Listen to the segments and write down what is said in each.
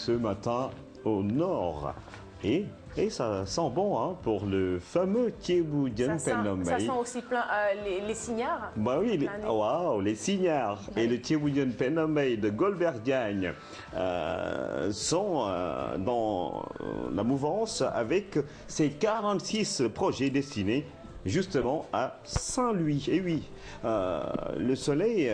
ce matin au nord. Et ça sent bon hein, pour le fameux Thieboudian Penomei. Ça sent aussi plein les cignards. Bah oui, waouh, les cignards et le Thieboudian Penomei de Golbert Diagne sont dans la mouvance avec ces 46 projets destinés justement à Saint-Louis. Et oui, le soleil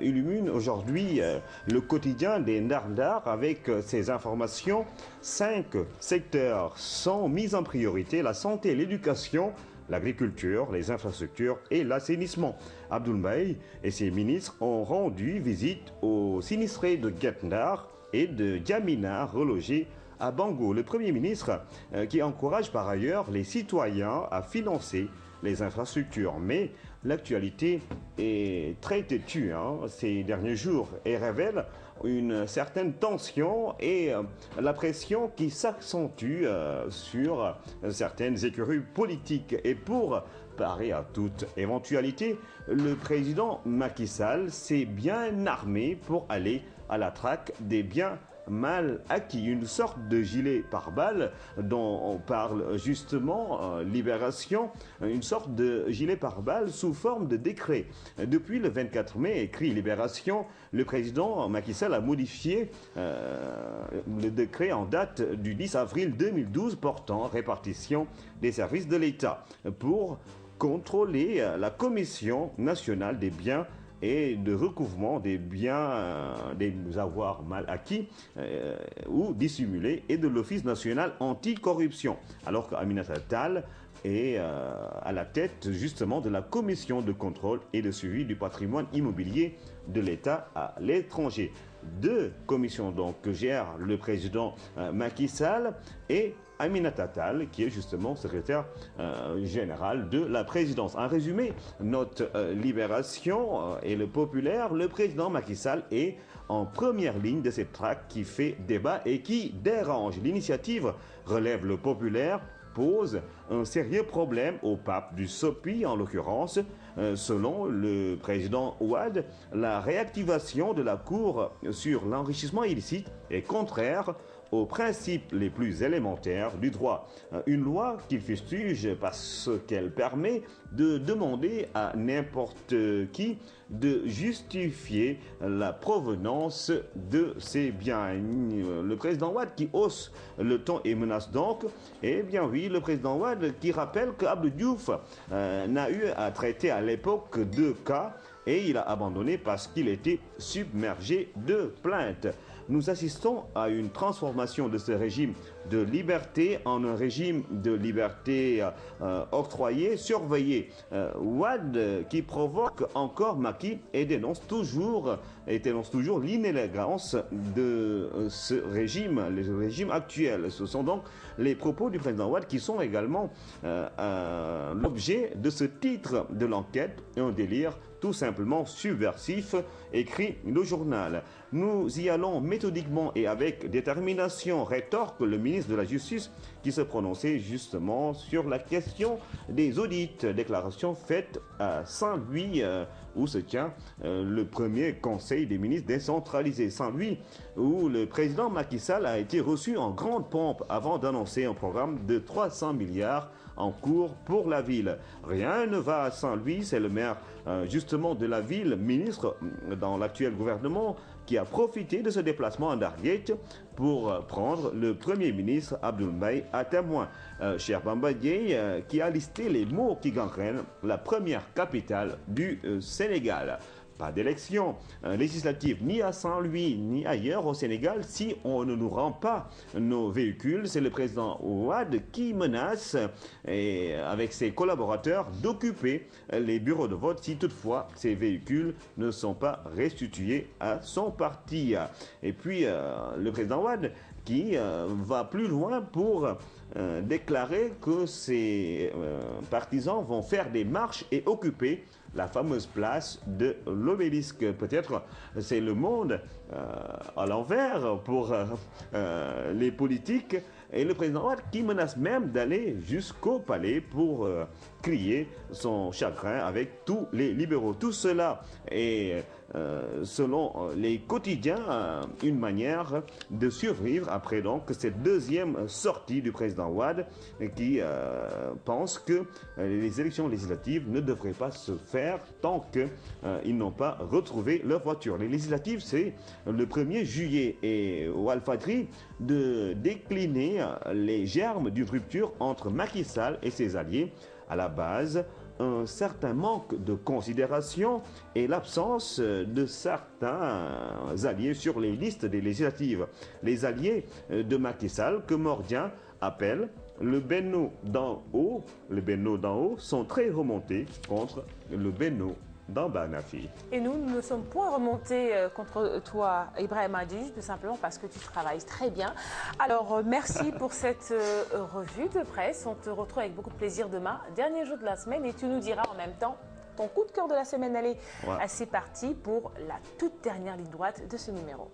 illumine aujourd'hui le quotidien des Narndars avec ces informations. 5 secteurs sont mis en priorité: la santé, l'éducation, l'agriculture, les infrastructures et l'assainissement. Abdoul Mbaye et ses ministres ont rendu visite aux sinistrés de Guet-Ndar et de Djamena relogés à Bango. Le Premier ministre qui encourage par ailleurs les citoyens à financer les infrastructures. Mais l'actualité est très têtue ces derniers jours et révèle une certaine tension et la pression qui s'accentue sur certaines écuries politiques. Et pour parer à toute éventualité, le président Macky Sall s'est bien armé pour aller à la traque des biens mal acquis, une sorte de gilet pare-balles dont on parle justement Libération, une sorte de gilet pare-balles sous forme de décret. Depuis le 24 mai, écrit Libération, le président Macky Sall a modifié le décret en date du 10 avril 2012 portant répartition des services de l'État pour contrôler la Commission nationale des biens et de recouvrement des biens, des avoirs mal acquis ou dissimulés, et de l'Office national anticorruption. Alors qu'Aminata Tall est à la tête justement de la commission de contrôle et de suivi du patrimoine immobilier de l'État à l'étranger. 2 commissions donc que gère le président Macky Sall et Aminata Tall, qui est justement secrétaire général de la présidence. En résumé, note Libération et le Populaire, le président Macky Sall est en première ligne de cette traque qui fait débat et qui dérange. L'initiative, relève le Populaire, pose un sérieux problème au pape du SOPI en l'occurrence. Selon le président Ouad, la réactivation de la Cour sur l'enrichissement illicite est contraire aux principes les plus élémentaires du droit. Une loi qu'il fustige parce qu'elle permet de demander à n'importe qui de justifier la provenance de ses biens. Le président Ouad qui hausse le ton et menace donc, eh bien oui, le président Ouad qui rappelle qu'Abdou Diouf n'a eu à traiter à l'époque 2 cas et il a abandonné parce qu'il était submergé de plaintes. Nous assistons à une transformation de ce régime de liberté en un régime de liberté octroyée, surveillée. Ouad qui provoque encore Macky et dénonce toujours l'inélégance de ce régime, le régime actuel. Ce sont donc les propos du président Ouad qui sont également l'objet de ce titre de l'enquête, un délire tout simplement subversif, écrit le journal. Nous y allons méthodiquement et avec détermination, rétorque le ministre de la Justice qui se prononçait justement sur la question des audits. Déclaration faite à Saint-Louis où se tient le premier conseil des ministres décentralisé. Saint-Louis où le président Macky Sall a été reçu en grande pompe avant d'annoncer un programme de 300 milliards en cours pour la ville. Rien ne va à Saint-Louis, c'est le maire justement de la ville, ministre dans l'actuel gouvernement, qui a profité de ce déplacement à Ndarguet pour prendre le Premier ministre Abdoul Mbaye à témoin. Cheikh Bamba Dièye qui a listé les maux qui gangrènent la première capitale du Sénégal. Pas d'élection législative ni à Saint-Louis ni ailleurs au Sénégal si on ne nous rend pas nos véhicules. C'est le président Ouad qui menace avec ses collaborateurs d'occuper les bureaux de vote si toutefois ces véhicules ne sont pas restitués à son parti. Et puis le président Ouad qui va plus loin pour déclarer que ses partisans vont faire des marches et occuper la fameuse place de l'Obélisque. Peut-être c'est Le Monde à l'envers pour les politiques. Et le président Wade qui menace même d'aller jusqu'au palais pour crier son chagrin avec tous les libéraux. Tout cela est, selon les quotidiens, une manière de survivre après donc cette deuxième sortie du président Wade qui pense que les élections législatives ne devraient pas se faire tant qu'ils n'ont pas retrouvé leur voiture. Les législatives, c'est le 1er juillet et Walfadjri de décliner les germes d'une rupture entre Macky Sall et ses alliés. À la base, un certain manque de considération et l'absence de certains alliés sur les listes des législatives. Les alliés de Macky Sall, que Mordien appelle le Benno d'en haut, sont très remontés contre le Benno d'en bas, Nafi. Et nous ne sommes point remontés contre toi, Ibrahim Adji, tout simplement parce que tu travailles très bien. Alors, merci pour cette revue de presse. On te retrouve avec beaucoup de plaisir demain, dernier jour de la semaine, et tu nous diras en même temps ton coup de cœur de la semaine. Allez, c'est parti pour la toute dernière ligne droite de ce numéro.